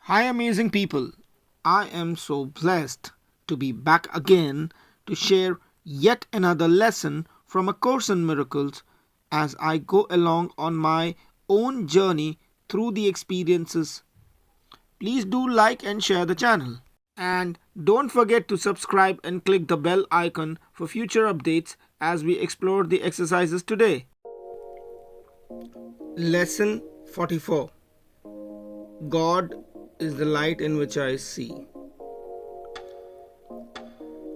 Hi, amazing people. I am so blessed to be back again to share yet another lesson from A Course in Miracles as I go along on my own journey through the experiences. Please do like and share the channel. And don't forget to subscribe and click the bell icon for future updates as we explore the exercises today. Lesson 44. God is the light in which I see.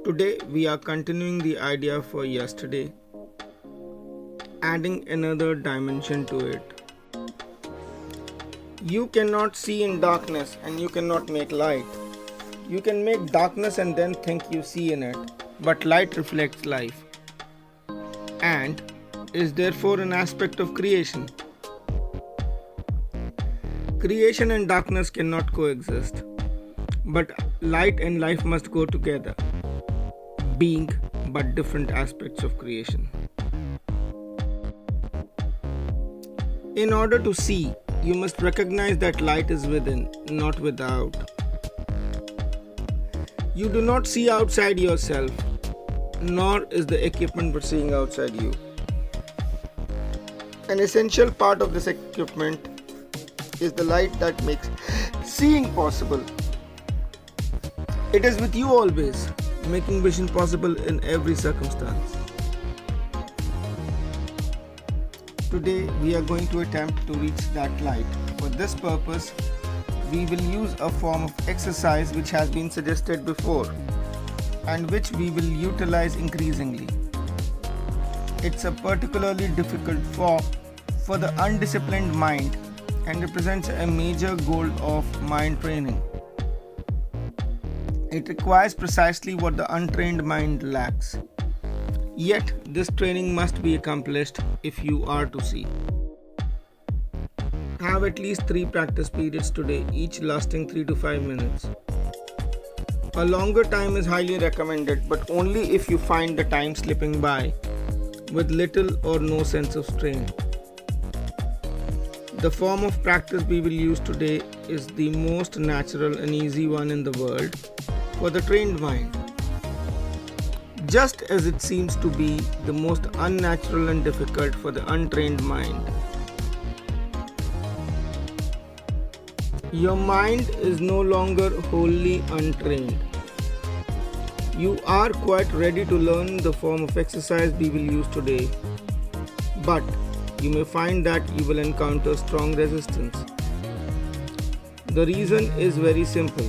Today we are continuing the idea for yesterday, adding another dimension to it. You cannot see in darkness and you cannot make light. You can make darkness and then think you see in it, but light reflects life and is therefore an aspect of creation. Creation and darkness cannot coexist, but light and life must go together, being but different aspects of creation. In order to see, you must recognize that light is within, not without. You do not see outside yourself, nor is the equipment for seeing outside you. An essential part of this equipment is the light that makes seeing possible. It is with you always, making vision possible in every circumstance. Today we are going to attempt to reach that light. For this purpose, we will use a form of exercise which has been suggested before and which we will utilize increasingly. It's a particularly difficult form for the undisciplined mind and represents a major goal of mind training. It requires precisely what the untrained mind lacks. Yet, this training must be accomplished if you are to see. Have at least 3 practice periods today, each lasting 3 to 5 minutes. A longer time is highly recommended, but only if you find the time slipping by with little or no sense of strain. The form of practice we will use today is the most natural and easy one in the world for the trained mind, just as it seems to be the most unnatural and difficult for the untrained mind. Your mind is no longer wholly untrained. You are quite ready to learn the form of exercise we will use today, but you may find that you will encounter strong resistance. The reason is very simple.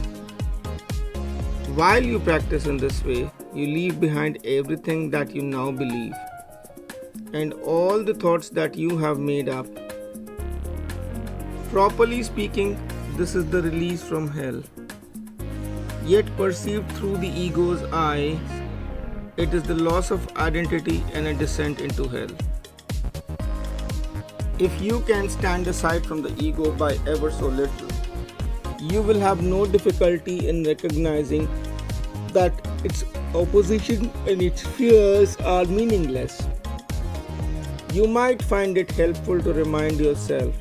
While you practice in this way, you leave behind everything that you now believe and all the thoughts that you have made up. Properly speaking, this is the release from hell. Yet perceived through the ego's eye, it is the loss of identity and a descent into hell. If you can stand aside from the ego by ever so little, you will have no difficulty in recognizing that its opposition and its fears are meaningless. You might find it helpful to remind yourself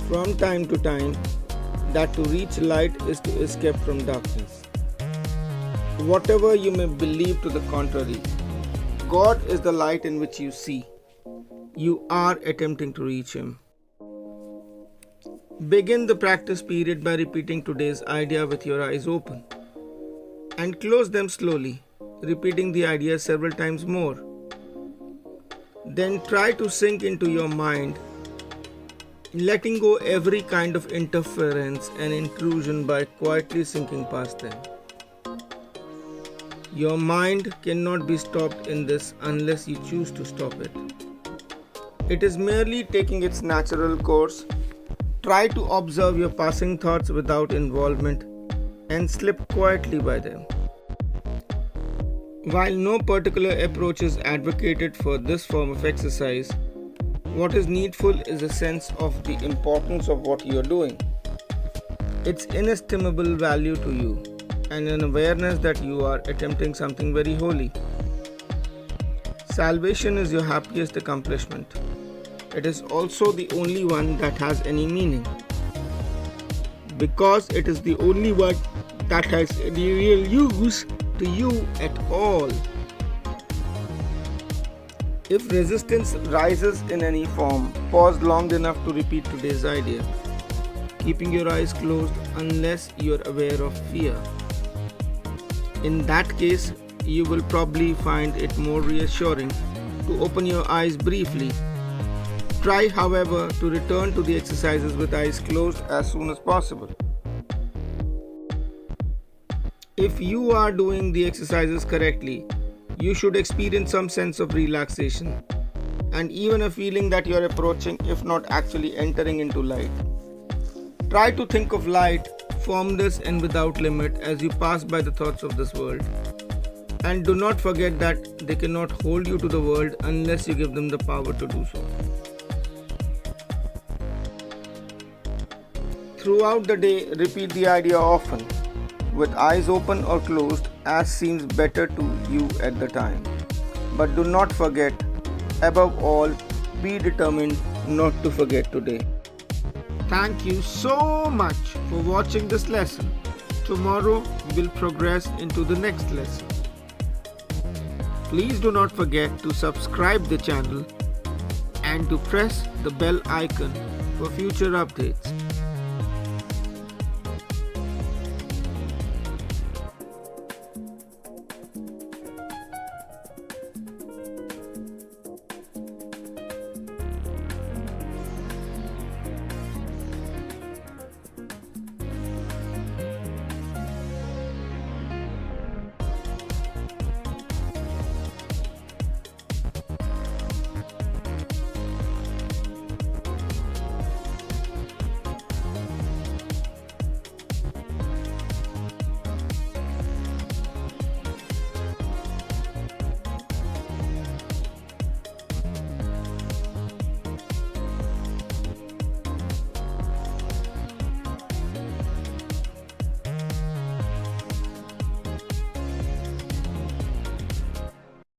from time to time that to reach light is to escape from darkness. Whatever you may believe to the contrary, God is the light in which you see. You are attempting to reach Him. Begin the practice period by repeating today's idea with your eyes open and close them slowly, repeating the idea several times more. Then try to sink into your mind, letting go every kind of interference and intrusion by quietly sinking past them. Your mind cannot be stopped in this unless you choose to stop it. It is merely taking its natural course. Try to observe your passing thoughts without involvement and slip quietly by them. While no particular approach is advocated for this form of exercise, what is needful is a sense of the importance of what you are doing, its inestimable value to you, and an awareness that you are attempting something very holy. Salvation is your happiest accomplishment. It is also the only one that has any meaning. because it is the only one that has any real use to you at all. If resistance rises in any form, pause long enough to repeat today's idea, keeping your eyes closed unless you're aware of fear. In that case, you will probably find it more reassuring to open your eyes briefly. Try, however, to return to the exercises with eyes closed as soon as possible. If you are doing the exercises correctly, you should experience some sense of relaxation and even a feeling that you are approaching, if not actually entering into light. Try to think of light, formless and without limit as you pass by the thoughts of this world. And do not forget that they cannot hold you to the world unless you give them the power to do so. Throughout the day, repeat the idea often, with eyes open or closed as seems better to you at the time. But do not forget, above all, be determined not to forget today. Thank you so much for watching this lesson. Tomorrow we will progress into the next lesson. Please do not forget to subscribe the channel and to press the bell icon for future updates.